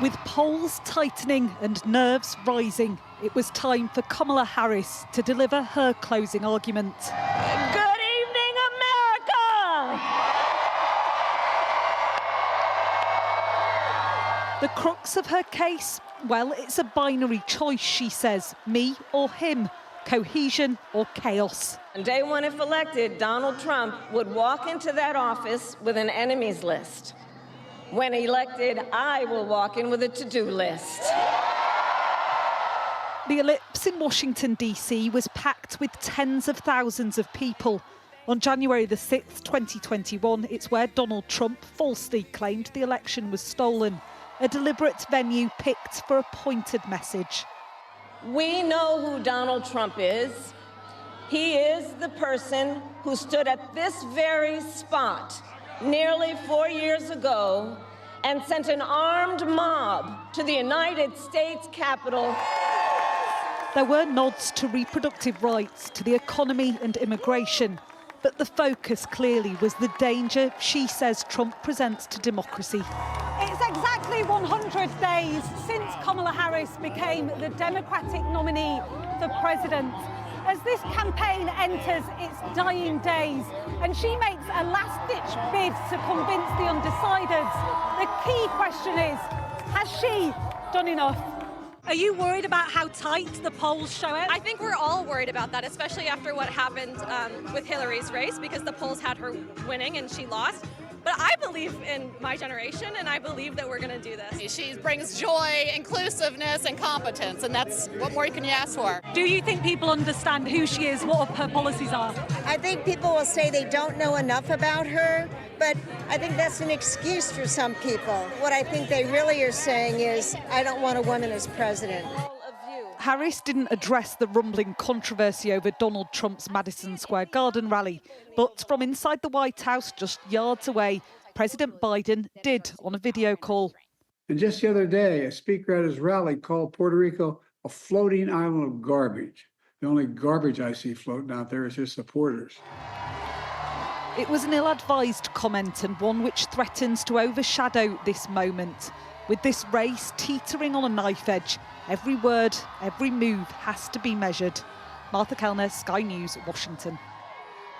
With polls tightening and nerves rising, it was time for Kamala Harris to deliver her closing argument. Good evening, America! The crux of her case? Well, it's a binary choice, she says. Me or him. Cohesion or chaos. On day one, if elected, Donald Trump would walk into that office with an enemies list. When elected, I will walk in with a to-do list. The ellipse in Washington, D.C. was packed with tens of thousands of people. On January the 6th, 2021, it's where Donald Trump falsely claimed the election was stolen. A deliberate venue picked for a pointed message. We know who Donald Trump is. He is the person who stood at this very spot nearly 4 years ago and sent an armed mob to the United States Capitol. There were nods to reproductive rights, to the economy and immigration. But the focus clearly was the danger she says Trump presents to democracy. It's exactly 100 days since Kamala Harris became the Democratic nominee for president. As this campaign enters its dying days and she makes a last-ditch bid to convince the undecideds, the key question is, has she done enough? Are you worried about how tight the polls show it? I think we're all worried about that, especially after what happened with Hillary's race, because the polls had her winning and she lost. But I believe in my generation, and I believe that we're going to do this. She brings joy, inclusiveness, and competence, and that's what more can you ask for? Do you think people understand who she is, what her policies are? I think people will say they don't know enough about her, but I think that's an excuse for some people. What I think they really are saying is, I don't want a woman as president. Harris didn't address the rumbling controversy over Donald Trump's Madison Square Garden rally. But from inside the White House, just yards away, President Biden did on a video call. And just the other day, a speaker at his rally called Puerto Rico a floating island of garbage. The only garbage I see floating out there is his supporters. It was an ill-advised comment and one which threatens to overshadow this moment. With this race teetering on a knife edge, every word, every move has to be measured. Martha Kellner, Sky News, Washington.